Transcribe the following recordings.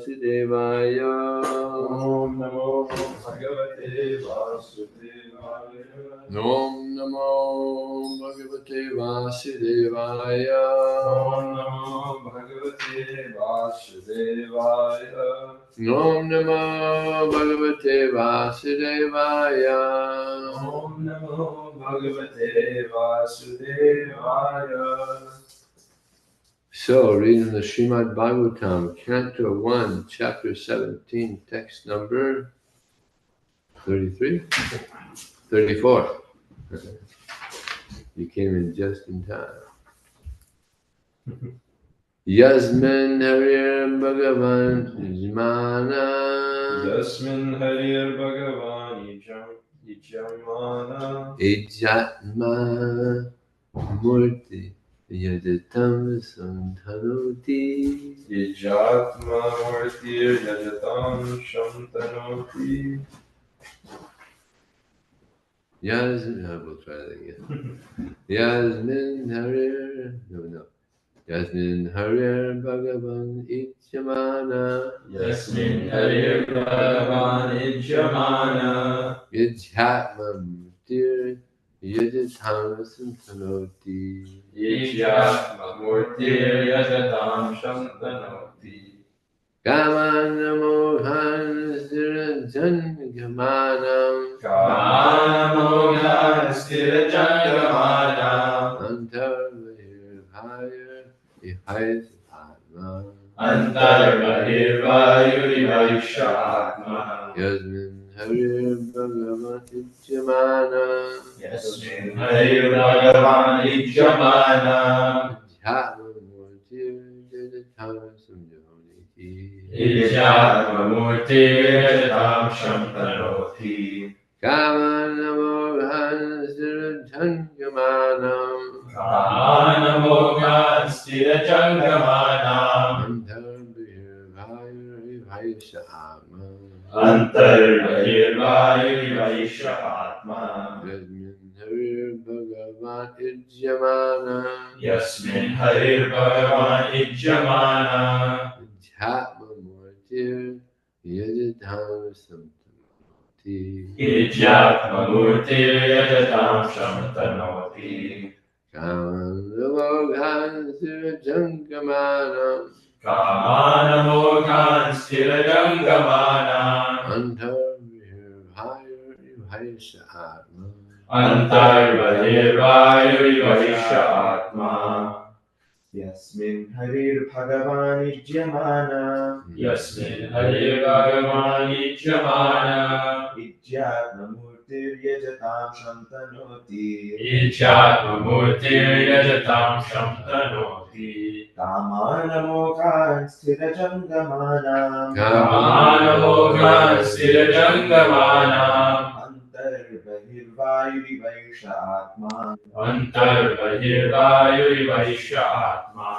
Vasudevaya. Om Namo Bhagavate Vasudevaya. Om Namo Bhagavate Vasudevaya. Om Namo Bhagavate Vasudevaya. Om Namo Bhagavate Vasudevaya. Om Namo Bhagavate Vasudevaya. So, reading the Srimad Bhagavatam, Canto 1, Chapter 17, text number 33? 34. You came in just in time. Yasmin Harir Bhagavan Ijmana. Yasmin Harir Bhagavan Ijamana. Ijatma Murti Yadatam Santhanoti. Ijatma Murtir Yajatam Shantanoti. Yasmin, we'll try that again. Yasmin Harir, no. Yasmin Harir Bhagavan Ijamana. Yasmin Harir Bhagavan Ijamana. Ijatma Murtir Yadatam Santhanoti. Ijatma Murtir Yajatam Shantanoti. Kamana Mohan Sirajan Gamanam. Kamana Mohan Stirajangamanam. Antarvahir Higher Ihais Atma. Antarvahirvayurivaisha Atma. Yasmin Harir Bhagavan Ijamana. Yasmin Harir Bhagavan Ijamana. Jhatma Murtir Jadatam Samjahoniti. Ijatma Murtir Yajatam Shantanoti. Kamana Mohan Sirajan Gamanam. Kamana Mohan Stirajangamanam. Antarvahir Higher Ihais Atma. Antarvahirvayurivaisha Atma. Yasmin Harir Bhagavan Ijamana. Yasmin Harir Bhagavan Ijamana. Jhatma Murtir Yadatam Samtanoti. Ijatma Murtir Yajatam Shantanoti. Kamana Mohan Sirajan Gamanam. Kamana Mohan Stirajangamanam. Antarvahir Higher Ihais Atma. Antarvahirvayurivaisha Atma. Yasmin Harir Bhagavan Ijamana. Yasmin Harir Bhagavan Ijamana. Ijatma Murtir Yajatam Shantanoti. Ijatma Murtir Yajatam Shantanoti. Kamana Mohan Stirajangamanam. Kamana Mohan Stirajangamanam. Antarvahirvayurivaisha Atma. Antarvahirvayurivaisha Atma.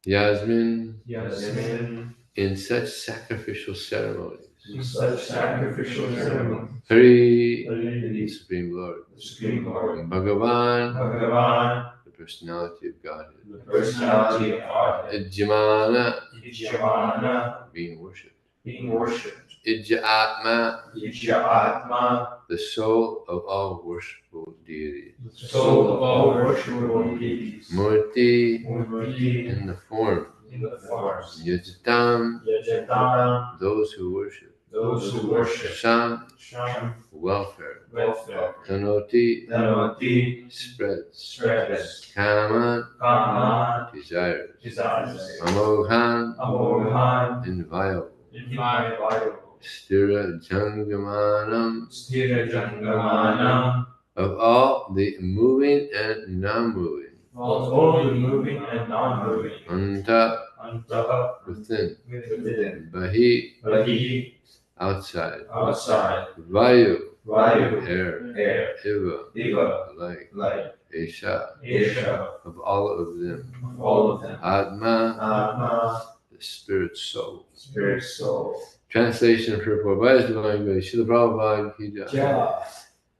Yasmin, Yasmin. in such sacrificial ceremonies, In such sacrificial ceremony. Hari, Hari, the Supreme Lord, the Supreme Lord. Bhagavan, Bhagavan, the personality of Godhead, the personality of Godhead. Ijamana, Ijamana, being worshipped, being worshipped. Ijatma, Ijatma, the soul of all worshipful deities, the soul of all worshipful deities. Murti, Murti, in the form, in the forms. Yajatam, Yajatam, those who worship, those who worship. Sham, Sham, welfare, welfare. Tanoti, Dhanoti, spreads, spreads. Kama, Kama, desires, desires. Amoghan, Amoghan, inviolable, inviolable. Stira Jangamanam, Stirajangamanam, of all the moving and non-moving, all the moving and non-moving. Anta, Antaha, within, within. Bahi, Vahi, outside, outside. Vayu, Vayu, air, air. Iva, Diva, light, light. Esha, Isha, of all of them, all of them. Atma, Atma, the spirit soul. spirit, soul. Translation for Prabhupada, Divine Grace, Srila Prabhupada Ki Jai. Jai.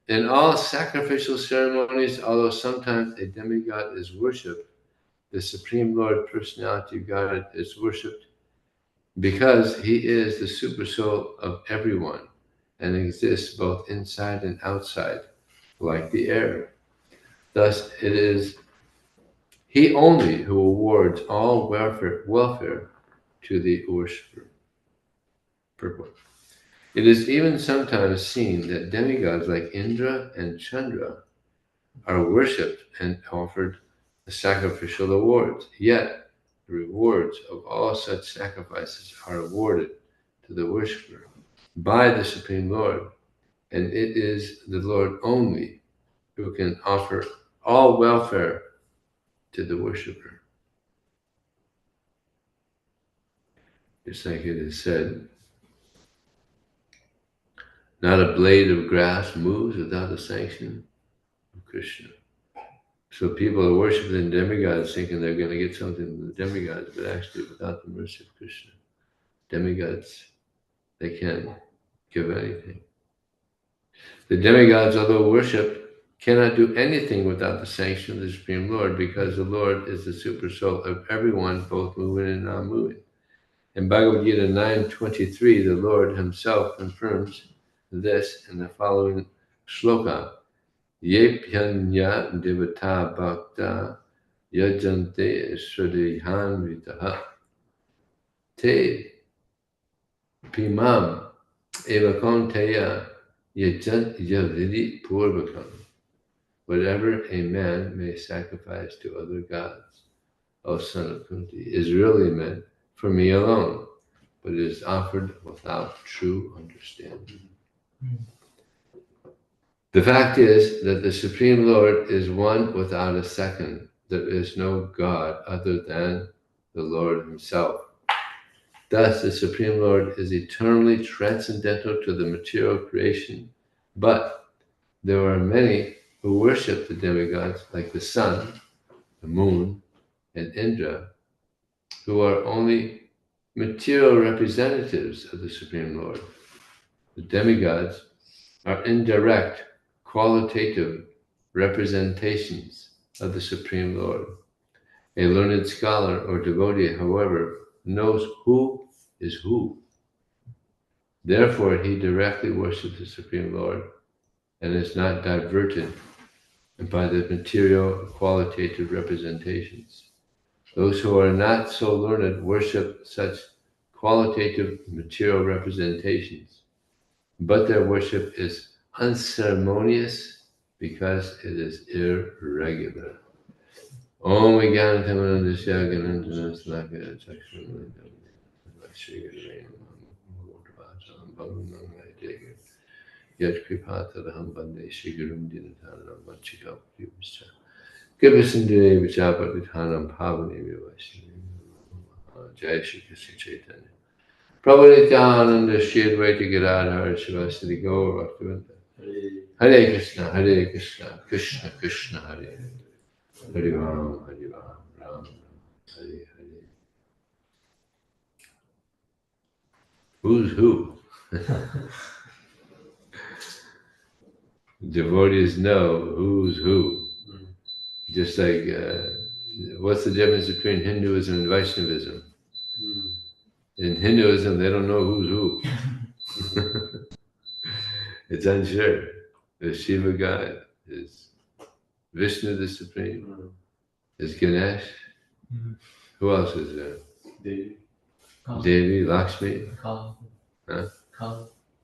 In all sacrificial ceremonies, although sometimes a demigod is worshipped, the Supreme Lord Personality of God is worshipped because he is the super soul of everyone and exists both inside and outside, like the air. Thus, it is he only who awards all welfare to the worshipper. Purport. It is even sometimes seen that demigods like Indra and Chandra are worshipped and offered sacrificial awards. Yet, the rewards of all such sacrifices are awarded to the worshipper by the Supreme Lord, and it is the Lord only who can offer all welfare to the worshipper. Just like it is said, not a blade of grass moves without the sanction of Krishna. So people are worshiping demigods thinking they're going to get something from the demigods, but actually without the mercy of Krishna, demigods, they can't give anything. The demigods, although worshipped, cannot do anything without the sanction of the Supreme Lord, because the Lord is the super soul of everyone, both moving and non-moving. In Bhagavad Gita 9:23, the Lord himself confirms this in the following shloka. Ye pyanya devata bhakta yajante shradayan vitaha te pimam evakonteya yajant yavidi purvakam. Whatever a man may sacrifice to other gods, O son of Kunti, is really meant for me alone, but it is offered without true understanding. The fact is that the Supreme Lord is one without a second. There is no God other than the Lord himself. Thus, the Supreme Lord is eternally transcendental to the material creation, but there are many who worship the demigods like the sun, the moon, and Indra, who are only material representatives of the Supreme Lord. The demigods are indirect, qualitative representations of the Supreme Lord. A learned scholar or devotee, however, knows who is who. Therefore, he directly worships the Supreme Lord and is not diverted by the material qualitative representations. Those who are not so learned worship such qualitative material representations, but their worship is unceremonious because it is irregular. Om Vijnanatamandasya Ganantana Slaka Chakshana Yet Kripata Raham Bande Shigurum Dinatana Machika Pibisha. Gibisindre Vichapatithanam Pavani Vivasi. Jai Shri Krishna Chaitanya. Prabhu Nityananda Shri Advaita Gadadhar Shivasati Gaur Bhaktivinoda. Hare Krishna, Hare Krishna, Krishna Krishna, Hare Hare Ram, Hare Ram, Ram Ram, Hare Hare. Who's who? Devotees know who's who. Just like, what's the difference between Hinduism and Vaishnavism? In Hinduism, they don't know who's who. It's unsure. There's Shiva God, there's Vishnu the Supreme, there's Ganesh. Who else is there? Devi, Lakshmi, huh?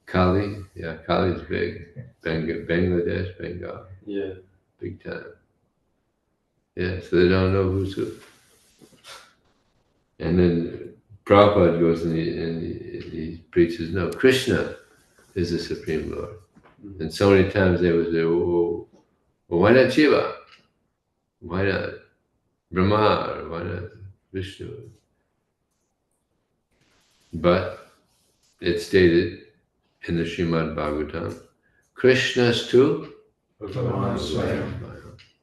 Kali. Yeah, Kali's big. Bangladesh, Bengal. Yeah. Big time. Yeah, so they don't know who's who. And then Prabhupada goes and he preaches, no, Krishna is the Supreme Lord. And so many times they would say, well, why not Shiva? Why not Brahma? Or why not Vishnu? But it's stated in the Srimad Bhagavatam, Krishna's too.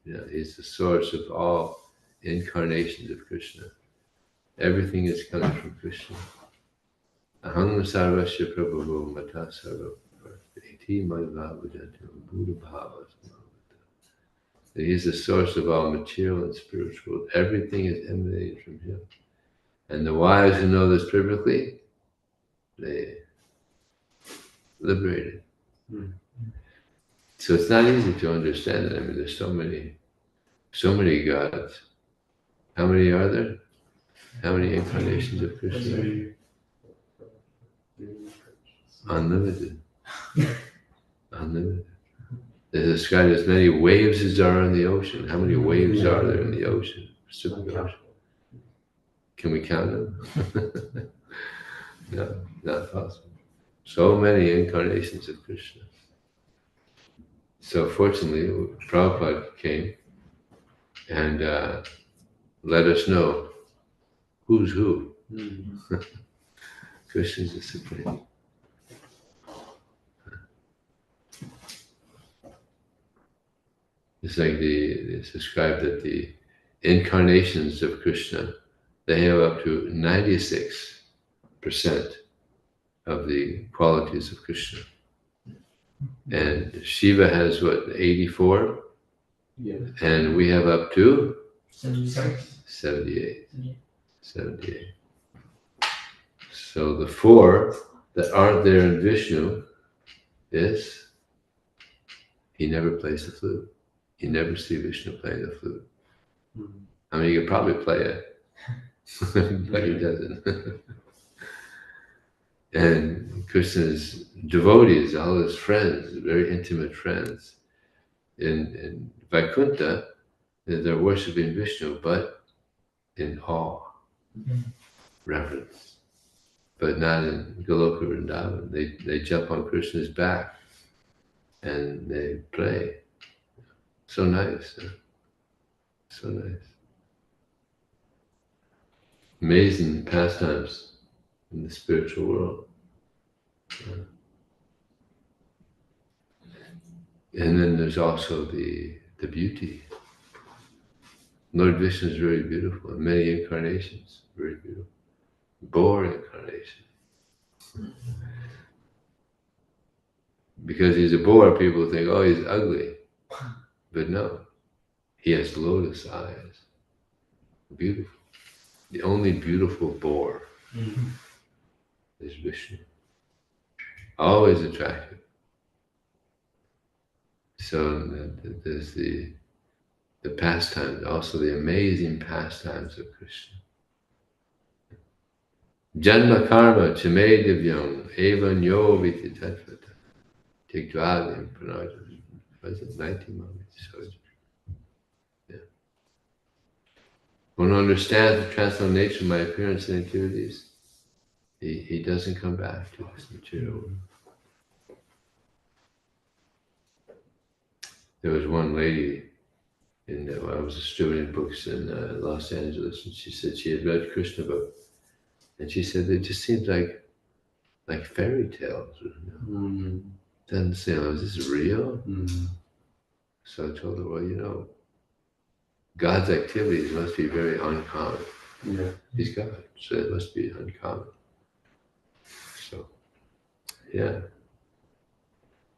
Yeah, he's the source of all incarnations of Krishna. Everything is coming from Krishna. Aham sarvasya prabhu mata sarva iti madhavajantam buddha bhava. He's the source of all material and spiritual. Everything is emanating from him. And the wise who know this perfectly they liberated. So it's not easy to understand it. I mean, there's so many gods. How many are there? How many incarnations of Krishna? Unlimited. Unlimited. They describe as many waves as there are in the ocean. How many waves are there in the ocean? Super ocean. Can we count them? No, not possible. So many incarnations of Krishna. So fortunately, Prabhupada came and let us know who's who. Krishna is the supreme. It's like it's described that the incarnations of Krishna, they have up to 96% of the qualities of Krishna. And Shiva has what, 84? Yeah. And we have up to 78. 78. So the 4 that aren't there in Vishnu is he never plays the flute. You never see Vishnu playing the flute. I mean, you could probably play it, but he doesn't. And Krishna's devotees, all his friends, very intimate friends, in Vaikuntha, they're worshiping Vishnu, but in awe, reverence. But not in Goloka Vrindavan. They jump on Krishna's back and they play. So nice. Huh? So nice. Amazing pastimes in the spiritual world. And then there's also the beauty. Lord Vishnu is very beautiful, in many incarnations, very beautiful. Boar incarnation. Because he's a boar, people think, oh, he's ugly. But no, he has lotus eyes. Beautiful. The only beautiful boar is Vishnu. Always attractive. So there's the pastimes, also the amazing pastimes of Krishna. Janma karma chame divyam evan yo viti tatvata. Take dvadim pranarjana. Was it 19 moments? Yeah. One understands the transcendental nature of my appearance and activities. He doesn't come back to this material world. There was one lady I was distributing books in Los Angeles, and she said she had read Krishna book, and she said it just seems like fairy tales. Doesn't say, oh, is this real? So I told her, well, God's activities must be very uncommon. Yeah. He's God, so it must be uncommon. So, yeah.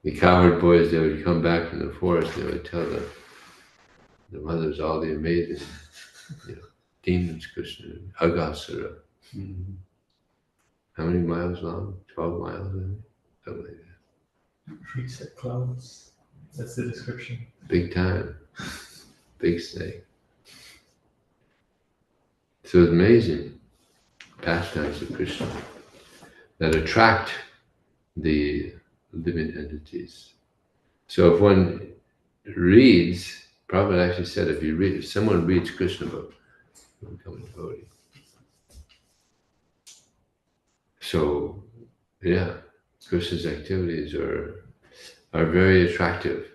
The cowherd boys, they would come back from the forest, and they would tell the mothers all the amazing, demons, Krishna, Agasura. How many miles long? 12 miles, I think? Something like that. Freaks at clouds. That's the description. Big time. Big snake. So it's amazing pastimes of Krishna that attract the living entities. So if one reads, Prabhupada actually said, if someone reads Krishna book, they will become a devotee. So, yeah, Krishna's activities are very attractive.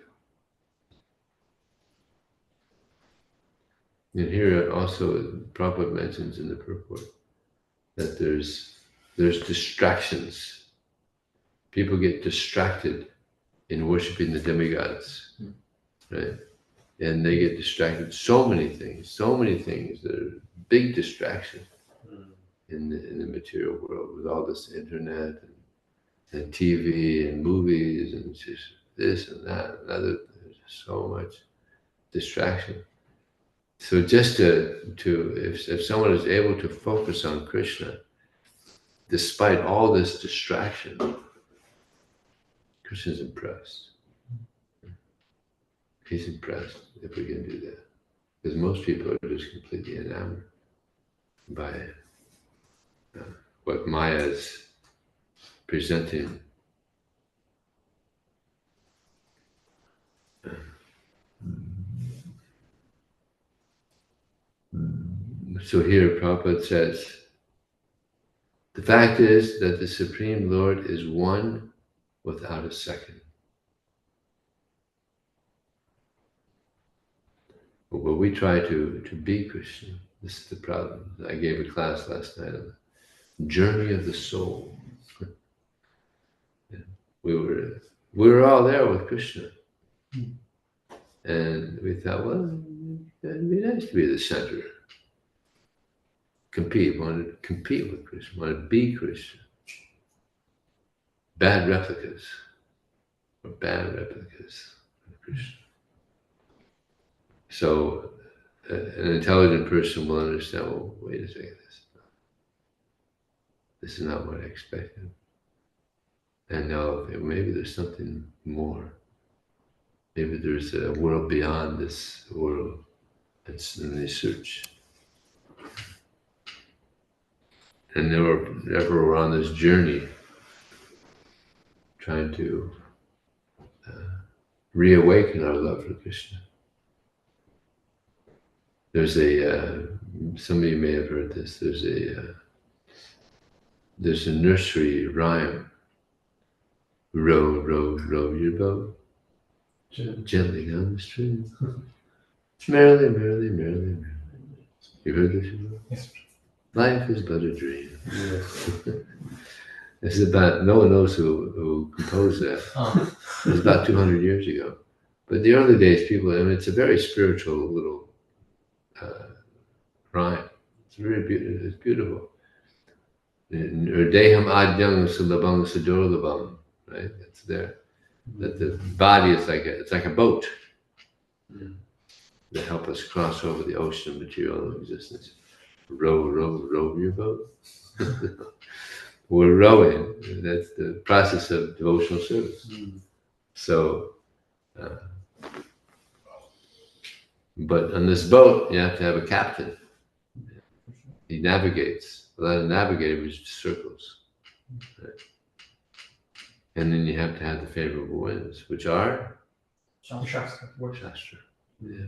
And here also, Prabhupada mentions in the purport that there's distractions. People get distracted in worshiping the demigods, right? And they get distracted. So many things that are big distractions in the material world with all this internet and TV and movies and just this and that and other. There's so much distraction. So just if someone is able to focus on Krishna, despite all this distraction, Krishna's impressed. He's impressed if we can do that. Because most people are just completely enamored by what Maya is presenting. So here Prabhupada says, the fact is that the Supreme Lord is one without a second. But we try to be Krishna. This is the problem. I gave a class last night on the journey of the soul. We were all there with Krishna. And we thought, well, it'd be nice to be the center. Want to compete with Krishna, want to be Krishna. Bad replicas of Krishna. So an intelligent person will understand, well, wait a second, this is not what I expected. And now maybe there's something more. Maybe there's a world beyond this world. And they search. And never we're on this journey trying to reawaken our love for Krishna. There's some of you may have heard this, there's a nursery rhyme. Row, row, row your boat gently down the stream. Merrily, merrily, merrily, merrily. You heard this? Yes. Life is but a dream. Yes. This is about, no one knows who composed that. Oh. It was about 200 years ago. But in the early days, people, it's a very spiritual little rhyme. It's very beautiful. It's beautiful. Urdeham adyang sulabang sadurlabam, right? It's there. That the body is like a boat that help us cross over the ocean of material existence. Row, row, row your boat. We're rowing. That's the process of devotional service. So, but on this boat, you have to have a captain. He navigates. Without a navigator, it's just circles. Right? And then you have to have the favorable winds, which are Shastra. Shastra. Yeah.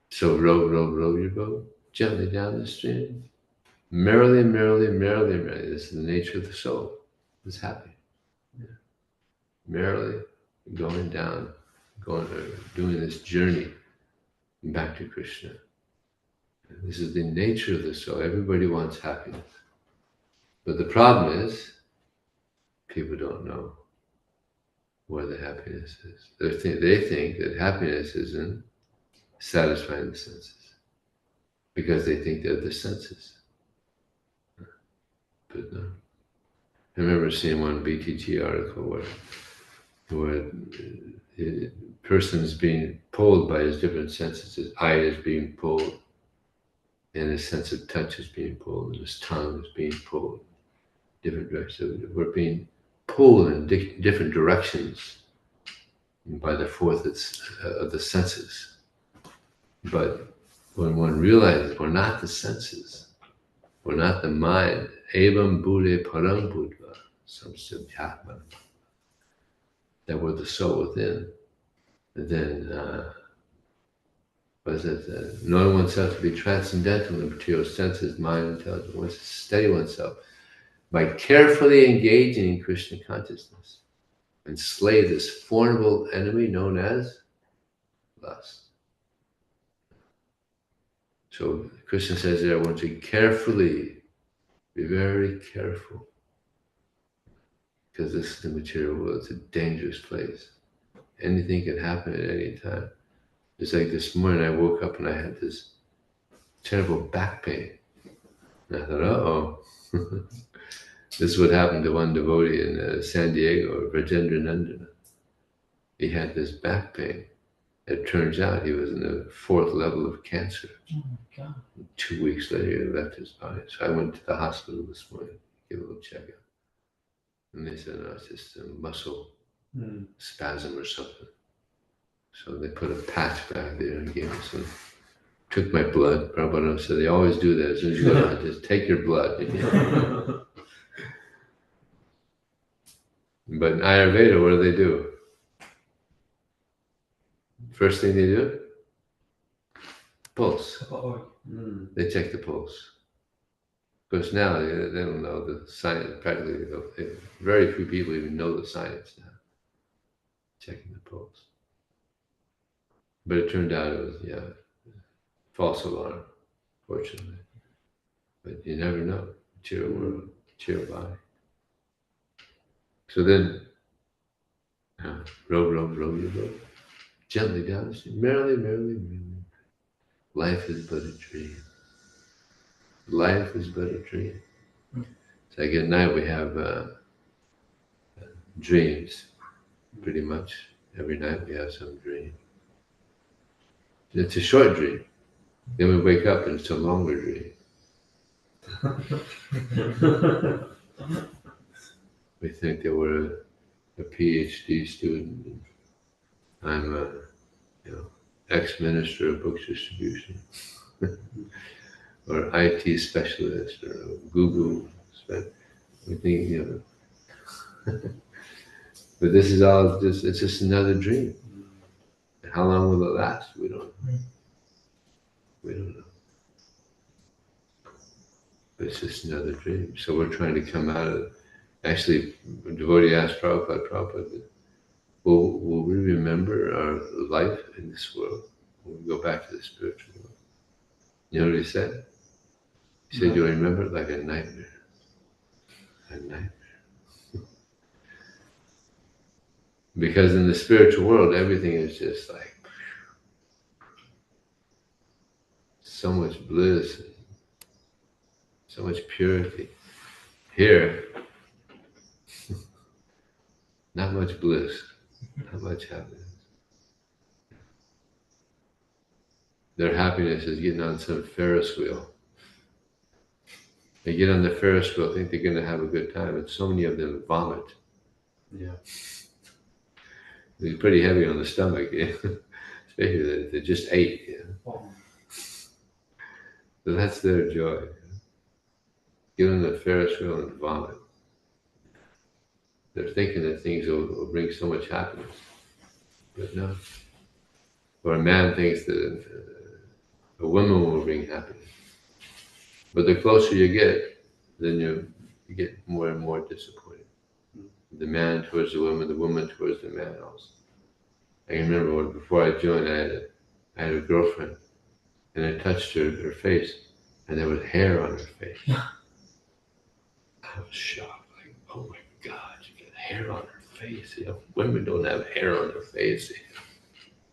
So row, row, row your boat gently down the stream. Merrily, merrily, merrily, merrily. This is the nature of the soul. It's happy. Yeah. Merrily going down, doing this journey back to Krishna. This is the nature of the soul. Everybody wants happiness. But the problem is, people don't know where the happiness is. They think that happiness is in satisfying the senses. Because they think they're the senses. But no. I remember seeing one BTG article where a person's being pulled by his different senses. His eye is being pulled, and his sense of touch is being pulled, and his tongue is being pulled in different directions. So we're being pulled in different directions by the fourth of the senses. But when one realizes we're not the senses, we're not the mind, evam bhule parang buddha, samsiddhyatma, that we're the soul within, then knowing oneself to be transcendental in material senses, mind, intelligence, wants to steady oneself by carefully engaging in Krishna consciousness and slay this formidable enemy known as lust. So Krishna says there, I want you to carefully, be very careful, because this is the material world. It's a dangerous place. Anything can happen at any time. Just like this morning, I woke up and I had this terrible back pain. And I thought, uh-oh. This is what happened to one devotee in San Diego, Rajendra Nandana. He had this back pain. It turns out he was in the 4th level of cancer. Oh my God. 2 weeks later, he left his body. So I went to the hospital this morning, give a little checkup. And they said, no, it's just a muscle spasm or something. So they put a patch back there and gave me some, took my blood. Prabhu said, they always do that. As soon as you go down, just take your blood. But in Ayurveda, what do? First thing they do? Pulse. Oh, They check the pulse. Because now they don't know the science, practically, very few people even know the science now. Checking the pulse. But it turned out it was, false alarm, fortunately. But you never know. Material world, material body. So then, row, gently down the street, merrily. Life is but a dream. Life is but a dream. So like at night we have dreams, pretty much. Every night we have some dream. It's a short dream. Then we wake up and it's a longer dream. We think that we're a PhD student. And I'm a ex-minister of books distribution, or IT specialist, or Google. We think, but this is all it's just another dream. And how long will it last? We don't know. We don't know. But it's just another dream. So we're trying to come out of it. Actually, a devotee asked Prabhupada, will we remember our life in this world when we go back to the spiritual world? You know what he said? He said, you'll remember it like a nightmare. A nightmare. Because in the spiritual world, everything is just like so much bliss, so much purity. Here, not much bliss, not much happiness. Their happiness is getting on some Ferris wheel. They get on the Ferris wheel, think they're going to have a good time, and so many of them vomit. Yeah. They're pretty heavy on the stomach, especially if they just ate. So that's their joy. Get on the Ferris wheel and vomit. They're thinking that things will bring so much happiness, but no. Or a man thinks that a woman will bring happiness. But the closer you get, then you get more and more disappointed. The man towards the woman towards the man also. I remember before I joined, I had a girlfriend, and I touched her face, and there was hair on her face. I was shocked, like, oh my God, you got hair on her face. Women don't have hair on their face.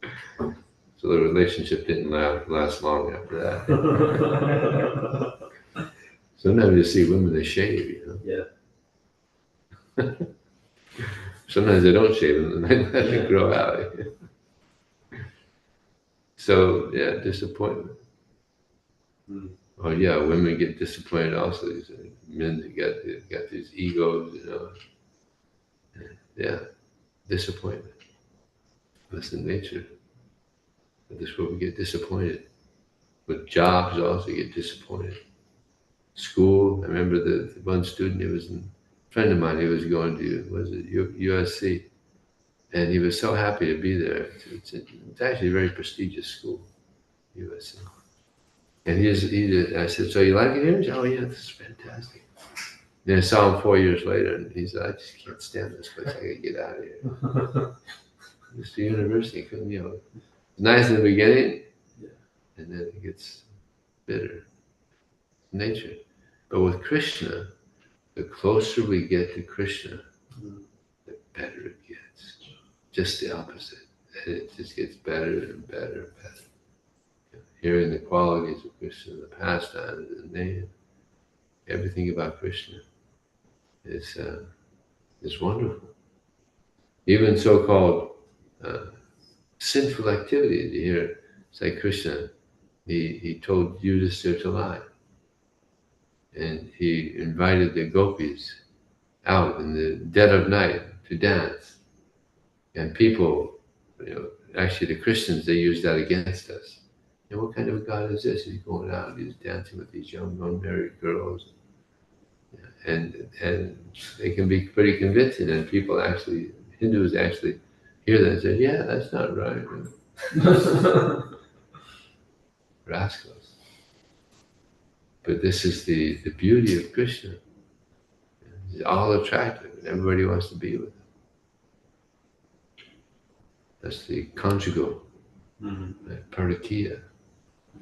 So the relationship didn't last long after that. Sometimes you see women, they shave, Yeah. Sometimes they don't shave and they let it grow out. So, disappointment. Oh yeah, women get disappointed also. These men that got these egos, Yeah, disappointment. That's the nature of this world. We get disappointed. With jobs, also get disappointed. School, I remember the one student, a friend of mine, he was going to, USC, and he was so happy to be there. It's actually a very prestigious school, USC. And I said, so you like it here? He said, oh yeah, this is fantastic. Then I saw him 4 years later, and he said, I just can't stand this place. I gotta get out of here. It's the university, it's nice in the beginning, and then it gets bitter. Nature. But with Krishna, the closer we get to Krishna, the better it gets. Just the opposite. It just gets better and better and better. Hearing the qualities of Krishna, the pastimes, the name, everything about Krishna is wonderful. Even so-called sinful activities. You hear, it's like Krishna, he told Yudhisthira to lie. And he invited the gopis out in the dead of night to dance. And people, actually the Christians, they use that against us. And what kind of a God is this? He's going out, he's dancing with these young unmarried girls. And they can be pretty convincing, and people actually, Hindus actually hear that and say, yeah, that's not right. Rascals. But this is the beauty of Krishna. He's all attractive, and everybody wants to be with him. That's the conjugal, parakiya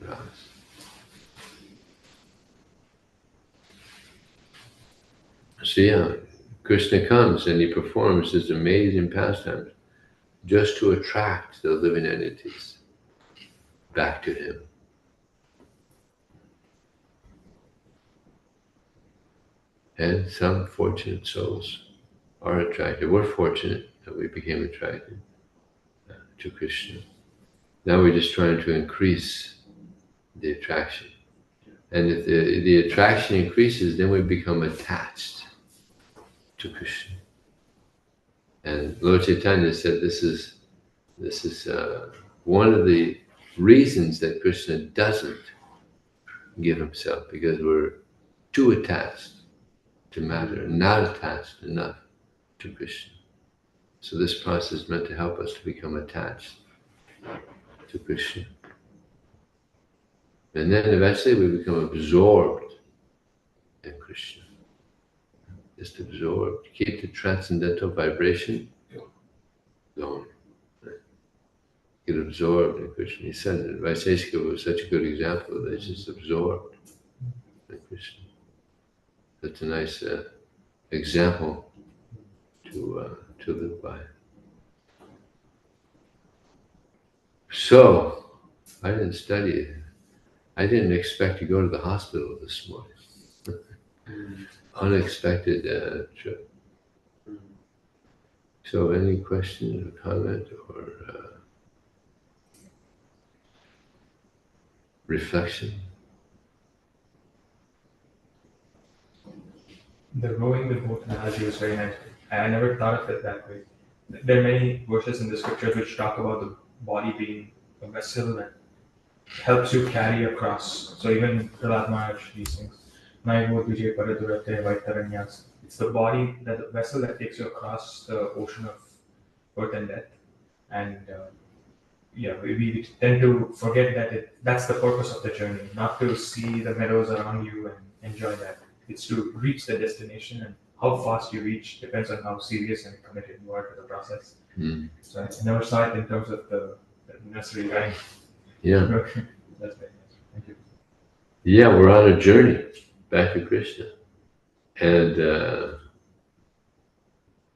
ras. So yeah, Krishna comes and he performs his amazing pastimes just to attract the living entities back to him. And some fortunate souls are attracted. We're fortunate that we became attracted to Krishna. Now we're just trying to increase the attraction. And if the attraction increases, then we become attached to Krishna. And Lord Chaitanya said this is one of the reasons that Krishna doesn't give himself, because we're too attached to matter, not attached enough to Krishna. So this process is meant to help us to become attached to Krishna. And then eventually we become absorbed in Krishna. Just absorbed. Keep the transcendental vibration going. Get absorbed in Krishna. He said that Vaiseshika was such a good example of this, just absorbed in Krishna. That's a nice example to live by. So, I didn't study it. I didn't expect to go to the hospital this morning. Unexpected trip. So, any question or comment or reflection? The rowing the boat analogy was very nice. I never thought of it that way. There are many verses in the scriptures which talk about the body being a vessel that helps you carry across. So even Prahlad Maharaj, these things. Vijaya Paradurate Vaitaranyas. It's the body, that the vessel that takes you across the ocean of birth and death. And we tend to forget that that's the purpose of the journey, not to see the meadows around you and enjoy that. It's to reach the destination, and how fast you reach depends on how serious and committed you are to the process. So I never saw it in terms of the nursery rhyme. Yeah. That's very nice. Thank you. Yeah, we're on a journey back to Krishna. And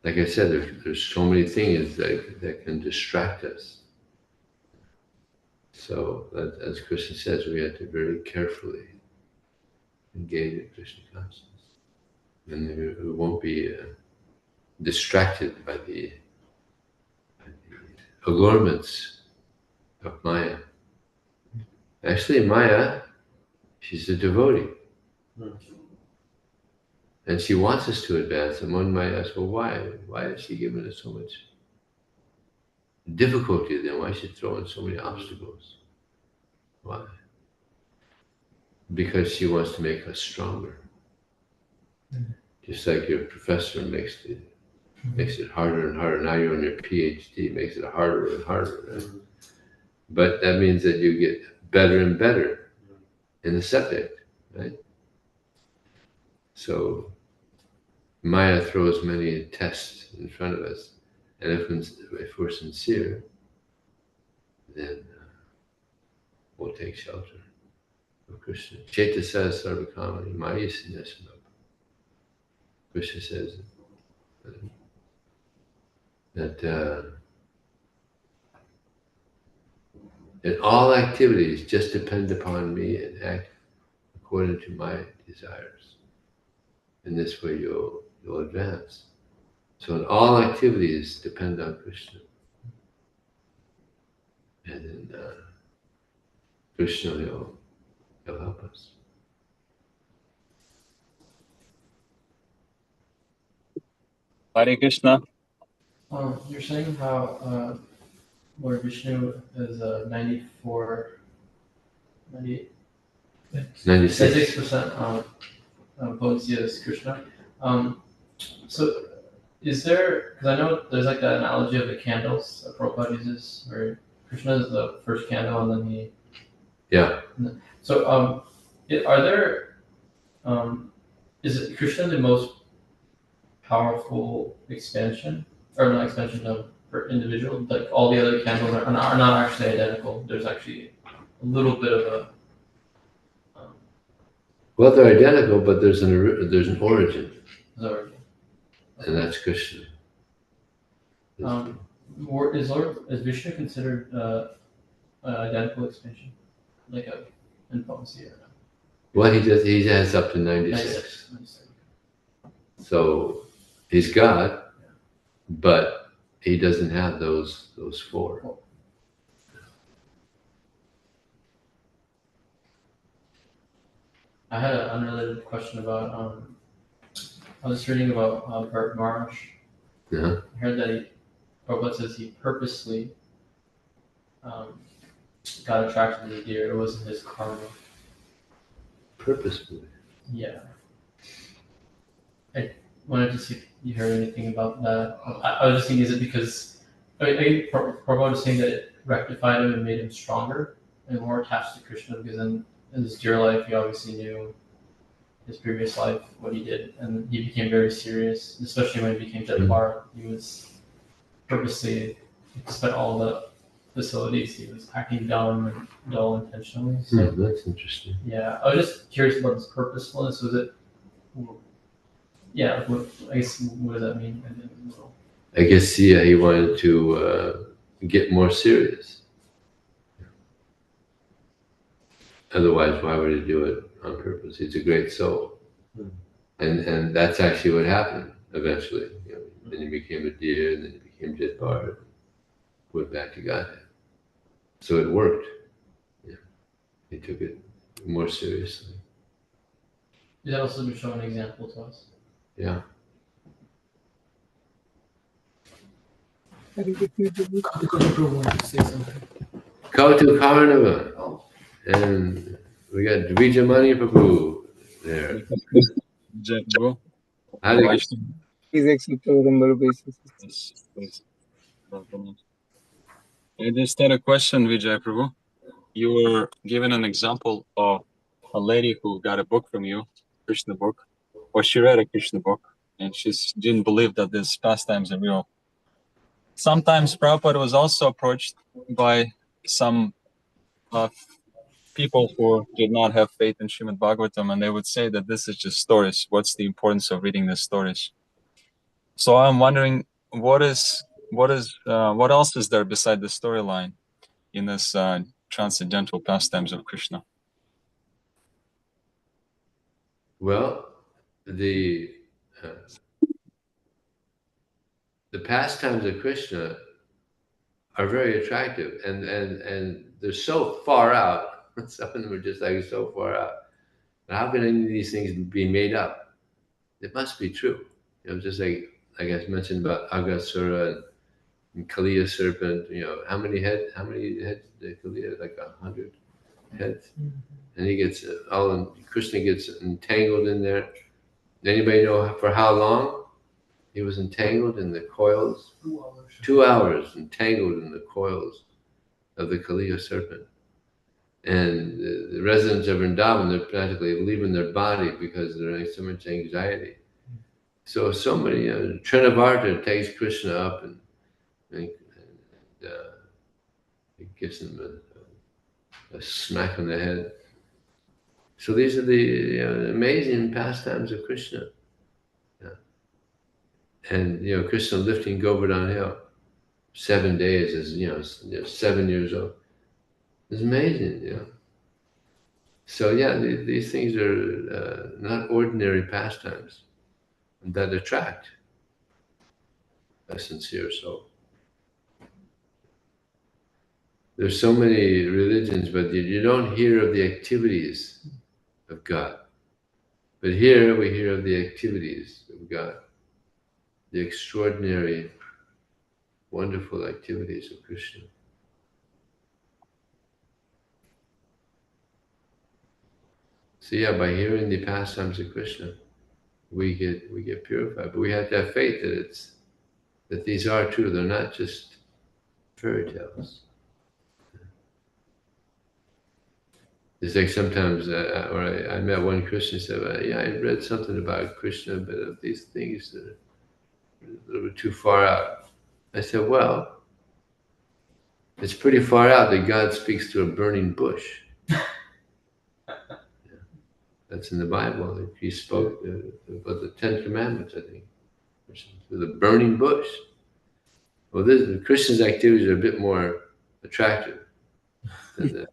like I said, there's so many things that can distract us. So, as Krishna says, we have to very carefully engage in Krishna consciousness. And we won't be distracted by the allurements of Maya. Actually, Maya, she's a devotee. And she wants us to advance. And one might ask, well, why? Why is she giving us so much difficulty then? Why is she throwing so many obstacles? Why? Because she wants to make us stronger. Just like your professor makes it harder and harder. Now you're on your PhD, makes it harder and harder. Right? But that means that you get better and better in the subject, right? So Maya throws many tests in front of us, and if we're sincere, then we'll take shelter of Krishna. Chaita says, Sarvakamani, Maya Sinyasana. Krishna says that in all activities just depend upon me and act according to my desires. In this way you'll advance. So in all activities depend on Krishna. And then Krishna will help us. Hare Krishna. You're saying how Lord Vishnu is 94, 98, 96. 96% potency as Krishna. So is there, because I know there's like that analogy of the candles that Prabhupada uses, where Krishna is the first candle and then he. Yeah. So are there, is it Krishna the most powerful expansion, or not expansion of for individual? Like all the other candles are not actually identical. There's actually a little bit of a. Well, they're identical, but there's an origin, Sorry. and that's Krishna. Is Vishnu considered identical expansion, like a in potency or no? Well, he has up to 96. 96. So he's God, but he doesn't have those four. I had an unrelated question about. I was reading about Bert Marsh. Yeah. I heard that Prabhupada says he purposely got attracted to the deer. It wasn't his karma. Purposefully. Yeah. I wanted to see if you heard anything about that. I was just thinking, is it because Prabhupada was saying that it rectified him and made him stronger and more attached to Krishna, because in his dear life, he obviously knew his previous life, what he did, and he became very serious, especially when he became Jatavar. He was purposely, despite all the facilities, he was acting dumb and dull intentionally. So, That's interesting. yeah, I was just curious about his purposefulness. Was it, yeah, I guess, what does that mean? I guess, he wanted to get more serious. Otherwise, why would he do it on purpose? He's a great soul. And that's actually what happened eventually. Then he became a deer, and then he became Jitbar, went back to Godhead. So it worked. Yeah. He took it more seriously. You could also show an example to us. Yeah. Prabhu wanted to say something. Kautu Karnava. And we got Vijaya Prabhu there. Vijaya Prabhu. Hare Please accept our humble basis. Yes, please. I just had a question, Vijay Prabhu. You were given an example of a lady who got a book from you, Krishna book, or she read a Krishna book, and she didn't believe that these pastimes are real. Sometimes Prabhupada was also approached by some people who did not have faith in Srimad Bhagavatam, and they would say that this is just stories. What's the importance of reading the stories? So I'm wondering, what else is there beside the storyline in this transcendental pastimes of Krishna? Well, the pastimes of Krishna are very attractive, and they're so far out. Some of them are just like so far out. How can any of these things be made up? It must be true. Just like I mentioned about Agasura and Kaliya serpent. How many heads did Kaliya? Like 100 heads. And he gets Krishna gets entangled in there. Anybody know for how long he was entangled in the coils? 2 hours. 2 hours entangled in the coils of the Kaliya serpent. And the residents of Vrindavan, they're practically leaving their body because they're in so much anxiety. So many, Trinavarta takes Krishna up and he gives him a smack on the head. So these are the amazing pastimes of Krishna. Yeah. And Krishna lifting Govardhan Hill 7 days is 7 years old. It's amazing, So these things are not ordinary pastimes that attract a sincere soul. there's so many religions, but you don't hear of the activities of God. But here we hear of the activities of God, the extraordinary, wonderful activities of Krishna. So yeah, by hearing the pastimes of Krishna, we get purified. But we have to have faith that these are true. They're not just fairy tales. It's like sometimes, or I met one Christian said, yeah, I read something about Krishna, but of these things that are a little bit too far out. I said, well, it's pretty far out that God speaks to a burning bush. That's in the Bible. He spoke about the 10 Commandments, I think, to the burning bush. Well, the Christian's activities are a bit more attractive than the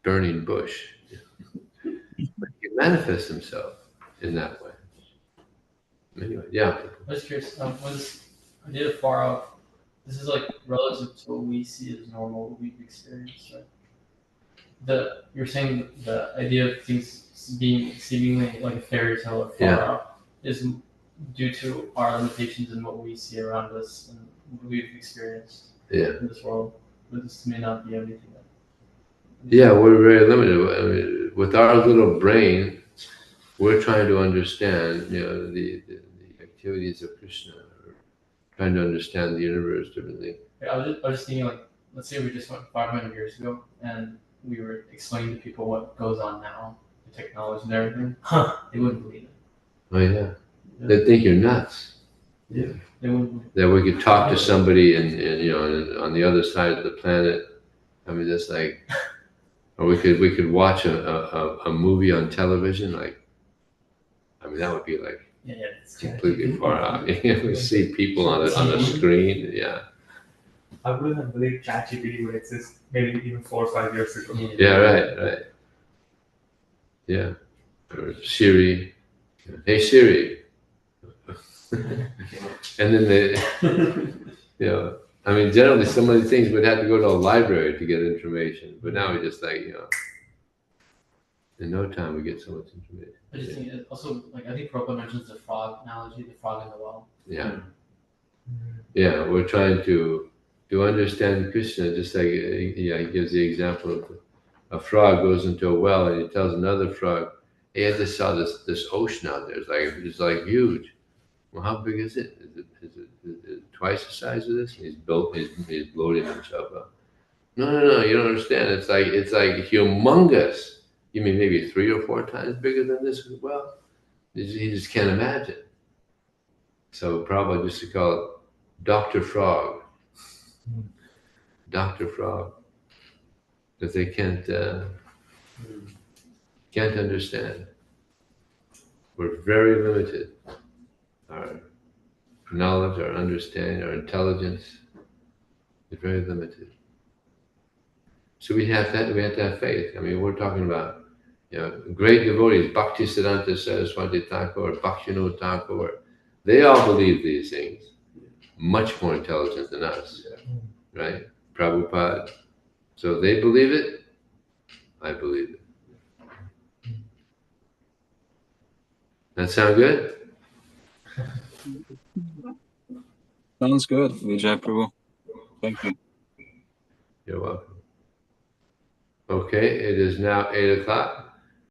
burning bush. But he manifests himself in that way. Anyway, yeah. I was curious, was I did it far out. This is like relative to what we see as normal, what we've experienced, right? You're saying the idea of things being seemingly like a fairy tale or far out is due to our limitations and what we see around us and what we've experienced in this world. But this may not be everything. Yeah, we're very limited. I mean, with our little brain, we're trying to understand, the activities of Krishna, or trying to understand the universe differently. I was just thinking, like, let's say we just went 500 years ago and we were explaining to people what goes on now, the technology and everything. They wouldn't believe it. Oh yeah, they'd think you're nuts. Yeah, they wouldn't believe it. That we could talk to somebody and on the other side of the planet. I mean, that's like, or we could watch a movie on television. Like, I mean, that would be like completely far out. We see people on the screen. Yeah. I wouldn't have believed ChatGPT would exist maybe even 4 or 5 years ago. Yeah, right. Yeah. Or Siri. Hey Siri. And then I mean, generally some of the things we'd have to go to a library to get information. But now we just like, in no time we get so much information. I just think it also, like, I think Prabhu mentions the frog analogy, the frog in the well. Yeah. Yeah, we're trying to understand Krishna, just like he gives the example of a frog goes into a well and he tells another frog, hey, I just saw this ocean out there. It's like huge. Well, how big is it? Is it twice the size of this? And he's bloating himself up. No, you don't understand. It's like humongous. You mean maybe 3 or 4 times bigger than this? Well, you just can't imagine. So Prabhupada used to call it Dr. Frog. Dr. Frog. Because they can't understand. We're very limited. Our knowledge, our understanding, our intelligence is very limited. So we have to have faith. I mean, we're talking about great devotees, Bhakti Siddhanta Saraswati Thakur, Bhaktivinoda Thakur. They all believe these things. Much more intelligent than us, right? Prabhupada. So they believe it, I believe it. That sound good? Sounds good, Vijay Prabhu. Thank you. You're welcome. Okay, it is now 8 o'clock.